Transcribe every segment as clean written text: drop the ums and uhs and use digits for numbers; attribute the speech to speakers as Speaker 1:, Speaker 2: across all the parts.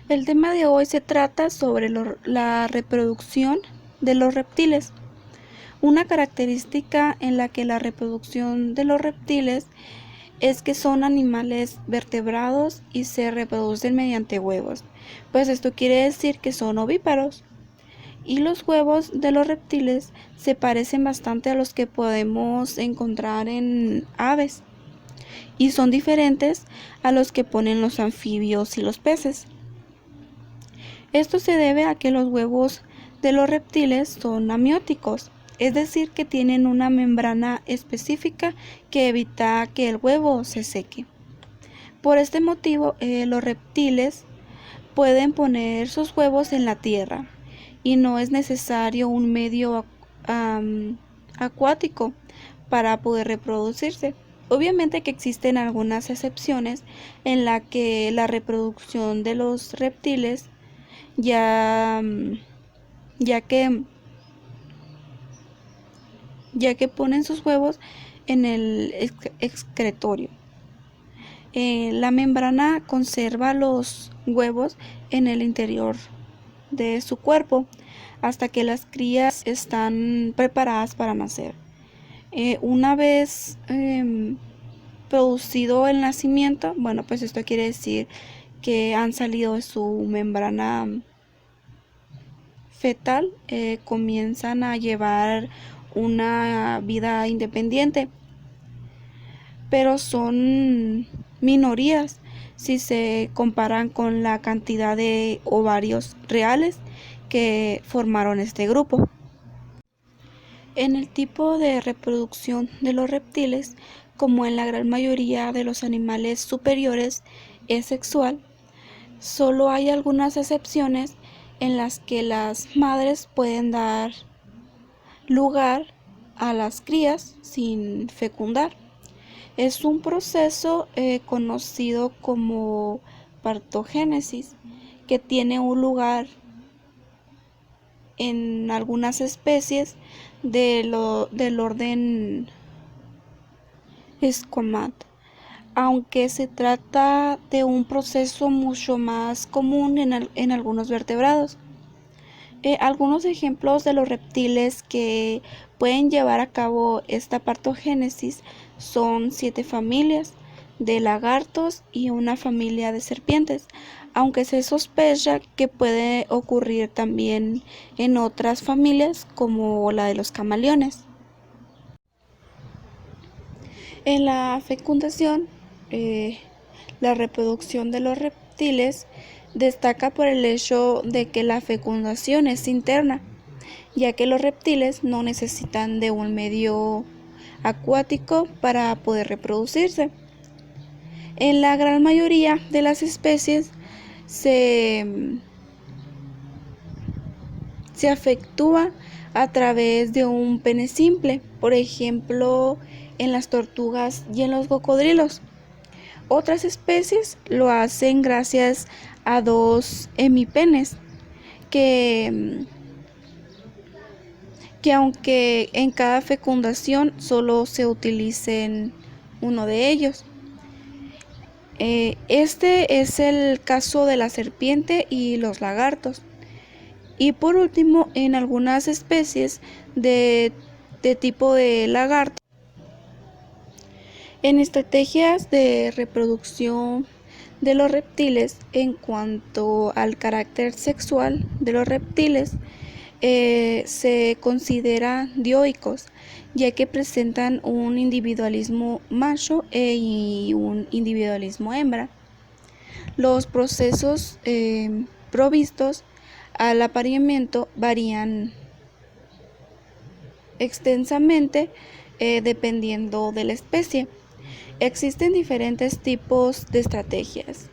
Speaker 1: El tema de hoy se trata sobre la reproducción de los reptiles. Una característica en la que la reproducción de los reptiles es que son animales vertebrados y se reproducen mediante huevos, pues esto quiere decir que son ovíparos. Y los huevos de los reptiles se parecen bastante a los que podemos encontrar en aves y son diferentes a los que ponen los anfibios y los peces. Esto se debe a que los huevos de los reptiles son amnióticos, es decir, que tienen una membrana específica que evita que el huevo se seque. Por este motivo, los reptiles pueden poner sus huevos en la tierra y no es necesario un medio acuático para poder reproducirse. Obviamente que existen algunas excepciones en la que la reproducción de los reptiles ya, ya que ya que ponen sus huevos en el excretorio. La membrana conserva los huevos en el interior de su cuerpo hasta que las crías están preparadas para nacer. Una vez producido el nacimiento, bueno, pues esto quiere decir que han salido de su membrana fetal, comienzan a llevar una vida independiente, pero son minorías si se comparan con la cantidad de ovarios reales que formaron este grupo. En el tipo de reproducción de los reptiles, como en la gran mayoría de los animales superiores, es sexual. Solo hay algunas excepciones en las que las madres pueden dar lugar a las crías sin fecundar. Es un proceso conocido como partogénesis, que tiene un lugar en algunas especies del orden Squamata, aunque se trata de un proceso mucho más común en algunos vertebrados. Algunos ejemplos de los reptiles que pueden llevar a cabo esta partogénesis son 7 familias de lagartos y una familia de serpientes, aunque se sospecha que puede ocurrir también en otras familias como la de los camaleones. En la fecundación, la reproducción de los reptiles destaca por el hecho de que la fecundación es interna, ya que los reptiles no necesitan de un medio acuático para poder reproducirse. En la gran mayoría de las especies se efectúa a través de un pene simple, por ejemplo, en las tortugas y en los cocodrilos. Otras especies lo hacen gracias a 2 hemipenes que aunque en cada fecundación solo se utilicen uno de ellos. Este es el caso de la serpiente y los lagartos. Y por último, en algunas especies de tipo de lagarto, en estrategias de reproducción de los reptiles, en cuanto al carácter sexual de los reptiles, se considera dioicos, ya que presentan un individualismo macho y un individualismo hembra. Los procesos provistos al apareamiento varían extensamente dependiendo de la especie. Existen diferentes tipos de estrategias.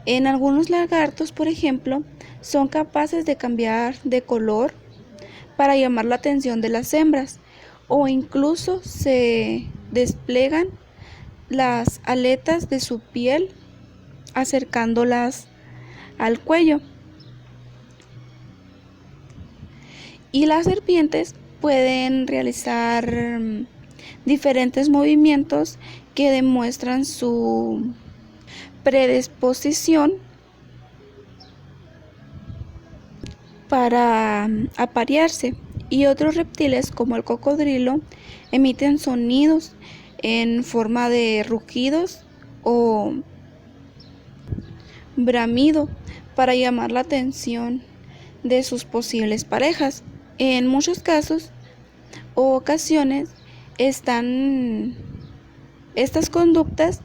Speaker 1: En algunos lagartos, por ejemplo, son capaces de cambiar de color para llamar la atención de las hembras, o incluso se desplegan las aletas de su piel acercándolas al cuello. Y las serpientes pueden realizar diferentes movimientos que demuestran su predisposición para aparearse, y otros reptiles como el cocodrilo emiten sonidos en forma de rugidos o bramido para llamar la atención de sus posibles parejas. En muchos casos o ocasiones están estas conductas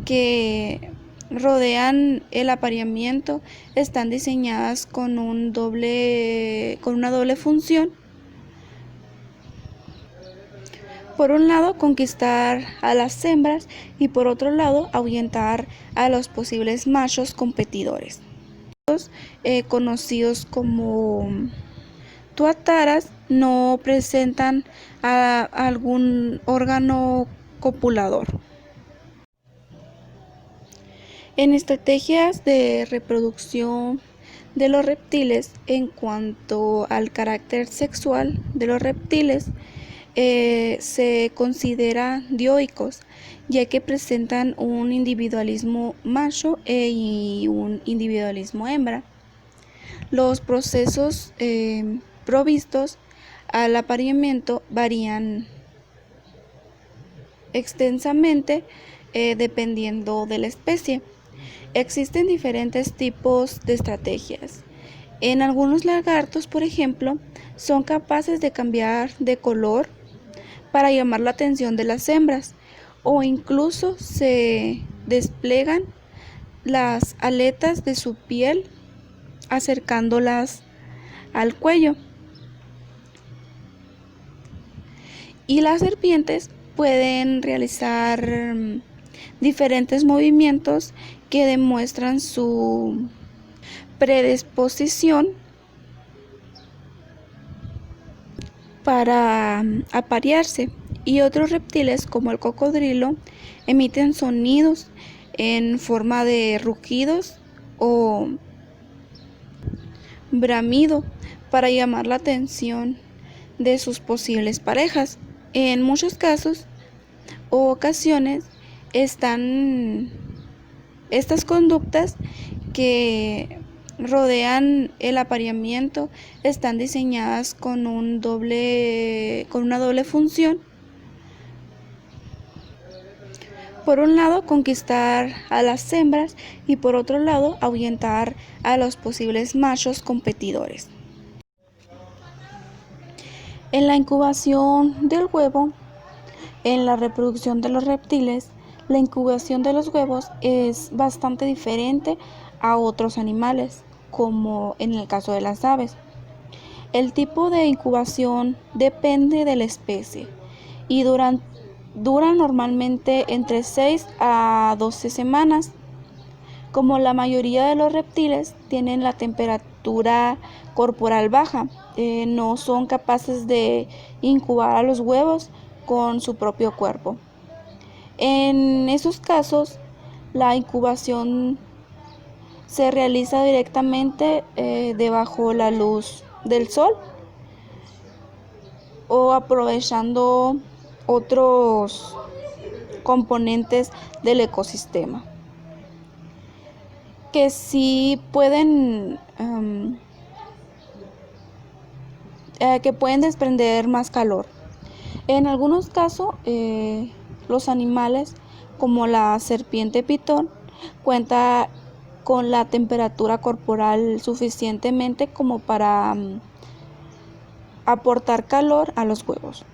Speaker 1: que rodean el apareamiento están diseñadas con una doble función. Por un lado, conquistar a las hembras y por otro lado, ahuyentar a los posibles machos competidores. Conocidos como tuataras no presentan algún órgano copulador. En estrategias de reproducción de los reptiles, en cuanto al carácter sexual de los reptiles, se considera dioicos, ya que presentan un individualismo macho y un individualismo hembra. Los procesos provistos al apareamiento varían extensamente dependiendo de la especie. Existen diferentes tipos de estrategias. En algunos lagartos, por ejemplo, son capaces de cambiar de color para llamar la atención de las hembras, o incluso se desplegan las aletas de su piel acercándolas al cuello. Y las serpientes pueden realizar diferentes movimientos que demuestran su predisposición para aparearse, y otros reptiles como el cocodrilo emiten sonidos en forma de rugidos o bramido para llamar la atención de sus posibles parejas. En muchos casos o ocasiones están estas conductas que rodean el apareamiento están diseñadas con una doble función. Por un lado, conquistar a las hembras y por otro lado, ahuyentar a los posibles machos competidores. En la incubación del huevo, en la reproducción de los reptiles, la incubación de los huevos es bastante diferente a otros animales, como en el caso de las aves. El tipo de incubación depende de la especie y dura normalmente entre 6 a 12 semanas. Como la mayoría de los reptiles tienen la temperatura corporal baja, no son capaces de incubar a los huevos con su propio cuerpo. En esos casos, la incubación se realiza directamente debajo la luz del sol o aprovechando otros componentes del ecosistema que sí pueden desprender más calor. En algunos casos, los animales como la serpiente pitón cuenta con la temperatura corporal suficientemente como para aportar calor a los huevos.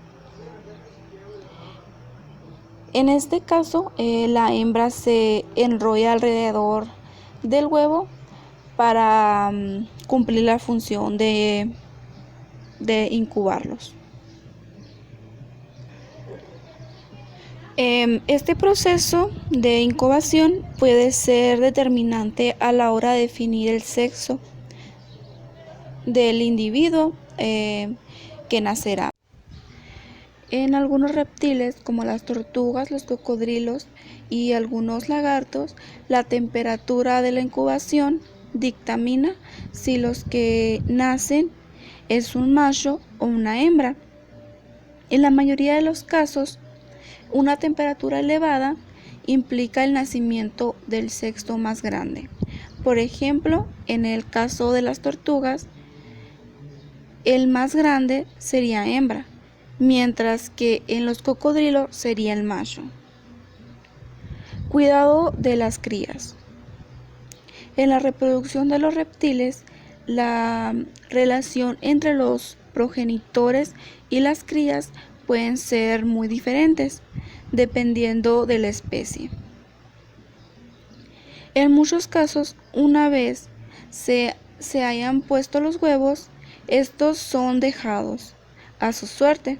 Speaker 1: En este caso, la hembra se enrolla alrededor del huevo para cumplir la función de incubarlos. Este proceso de incubación puede ser determinante a la hora de definir el sexo del individuo que nacerá. En algunos reptiles, como las tortugas, los cocodrilos y algunos lagartos, la temperatura de la incubación dictamina si los que nacen es un macho o una hembra. En la mayoría de los casos, una temperatura elevada implica el nacimiento del sexo más grande. Por ejemplo, en el caso de las tortugas, el más grande sería hembra, mientras que en los cocodrilos sería el macho. Cuidado de las crías. En la reproducción de los reptiles, la relación entre los progenitores y las crías pueden ser muy diferentes, dependiendo de la especie. En muchos casos, una vez se hayan puesto los huevos, estos son dejados a su suerte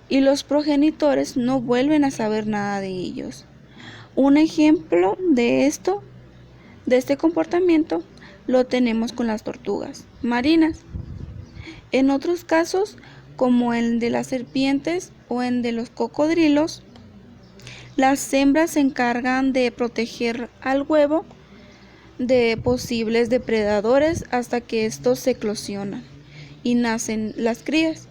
Speaker 1: y los progenitores no vuelven a saber nada de ellos. Un ejemplo de este comportamiento, lo tenemos con las tortugas marinas. En otros casos, como el de las serpientes o el de los cocodrilos, las hembras se encargan de proteger al huevo de posibles depredadores hasta que estos se eclosionan y nacen las crías.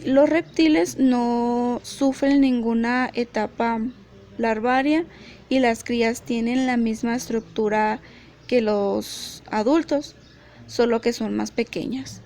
Speaker 1: Los reptiles no sufren ninguna etapa larvaria y las crías tienen la misma estructura que los adultos, solo que son más pequeñas.